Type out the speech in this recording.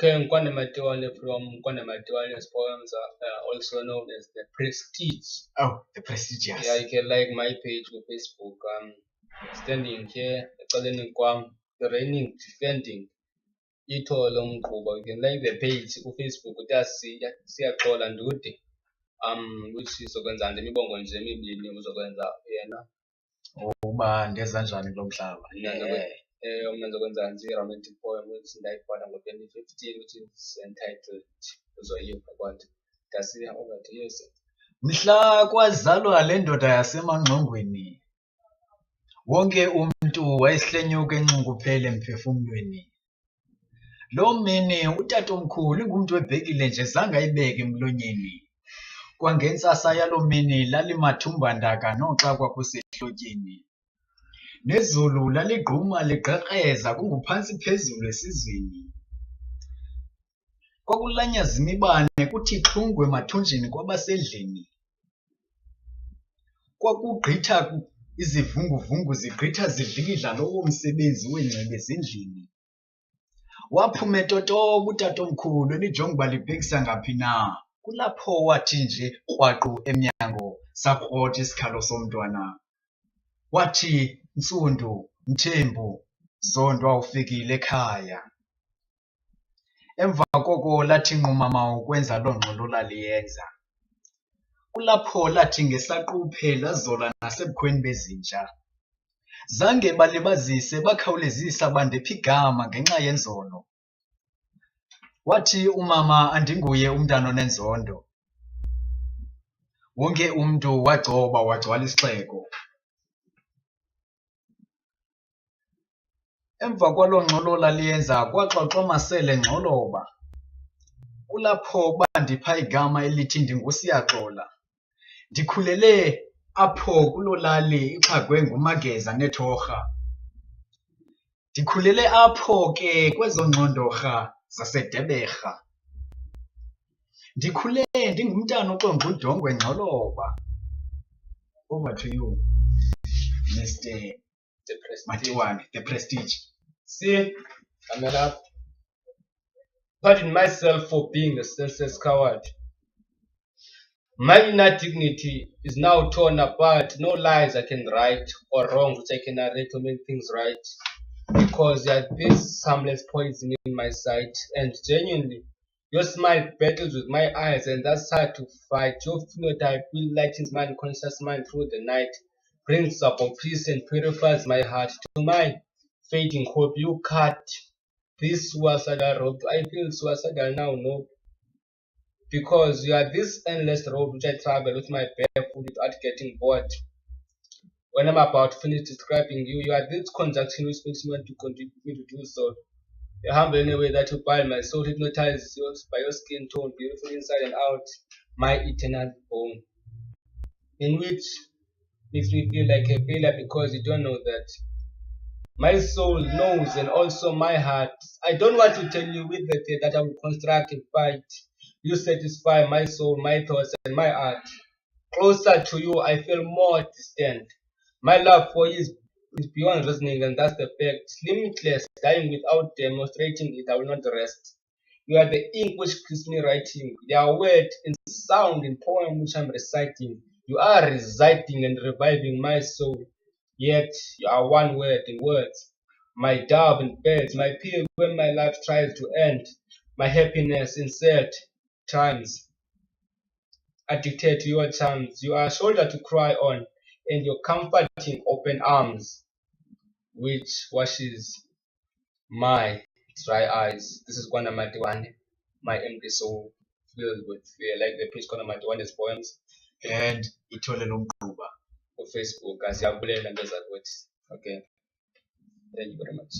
Okay, Kwanda Matiwane from KwandaMatiwane's poems are also known as the Prestige. Oh, the prestigious. Yeah, you can like my page on Facebook. Standing here, the reigning defending itholo mqhuba. You can like the page on Facebook. Siyaxola Ndude. Which izokwenza nje imibongo nje emibili uzokwenza yena. Uba ndenza njani kulo mhlaba? Mina ngizokwenza nje i-romantic poem which ndayibhala ngo-2015 which is entitled Uzoyiva Kwanda. Ndasiya over to you, sir. Mhla kwazalwa le ndoda yasemangqongweni, wonke umuntu wayesihlenyuka enxunguphele emphefumlweni. Lo mini utatomkhulu ingumuntu webhekile nje zange ayibeke emlonyeni. Kwangentsasa yalo mini lalimathumbandaka noxa kwakusehlotyeni. Nezulu laligquma ligqekreza kunguphantsi phezulu esizweni. Kwakulanyaza imibane kuthi xhungwe emathunjini kwabasedlini. Kwakugqitha izivunguvungu zigqitha zidlikidla lowo msebenzi weengcebe ezindlini. Waphuma totoba utatomkhulu elijonga uba libhekisa ngaphi na. Kulapho wathi nje krwaqu emnyango sakrotha isikhalo somntwana. Wathi, Ntsundu, Mthembu, Zondo awufikile ekhaya. Emva koko lathi nqumama ukwenza loo ngxolo laliyenza. Kulapho lathi ngesaquphe lazola nasebukhweni bezinja. Zange balibazise bakhawulezisa bandepha igama ngenxa yenzolo. Wathi umama andinguye umntana onenzondo. Wonke umntu wagcoba wagcwala isixeko. Emva kwaloo ngxolo laliyenza kwaxoxwa amasele ngxoloba. Kulapho bandipha igama elithi ndinguSiyaxola. Ndikhulele apho kuloo lali ixhagwe ngumageza neethorha. Ndikhulele apho ke kwezo ngxondorha zaseDeberha. Ndikhule ndingumntana oxonga udongwe ngxoloba. Over to you, Mr. Matiwane, the Prestige. See, mamela. Pardon myself for being a senseless coward. My inner dignity is now torn apart. No lies I can write or wrongs which I can narrate to make things right. Because there is harmless poison in my sight, and genuinely, your smile battles with my eyes, and that's hard to fight. Your phenotype will lightens my unconscious mind through the night, brings about peace and purifies my heart. To my fading hope, you cut this suicidal rope. I feel suicidal now, no, because you are this endless road which I travel with my bare foot without getting bored. When I'm about to finish describing you, you are this conjunction which makes me want to continue to do so. You're humble in a way that you bind my soul, hypnotizes you by your skin tone, beautiful inside and out, my eternal bone. In which makes me feel like a failure because you don't know that. My soul knows and also my heart. I don't want to tell you with the that I will construct a fight. You satisfy my soul, my thoughts, and my heart. Closer to you, I feel more distant. My love for you is beyond reasoning, and that's the fact. Limitless, dying without demonstrating it, I will not rest. You are the ink which gives me writing. They are word in sound in poem which I'm reciting. You are residing and reviving my soul. Yet you are one word in words. My dove in birds, my pill when my life tries to end. My happiness in sad times. Addicted to your charms. You are a shoulder to cry on, and your comforting open arms, which washes my dry eyes. This is Kwanda Matiwane, my empty soul filled with fear, like the Prince KwandaMatiwane's poems. And ithole lo mqhuba. Facebook, as you have and those are words. Okay. Thank you very much.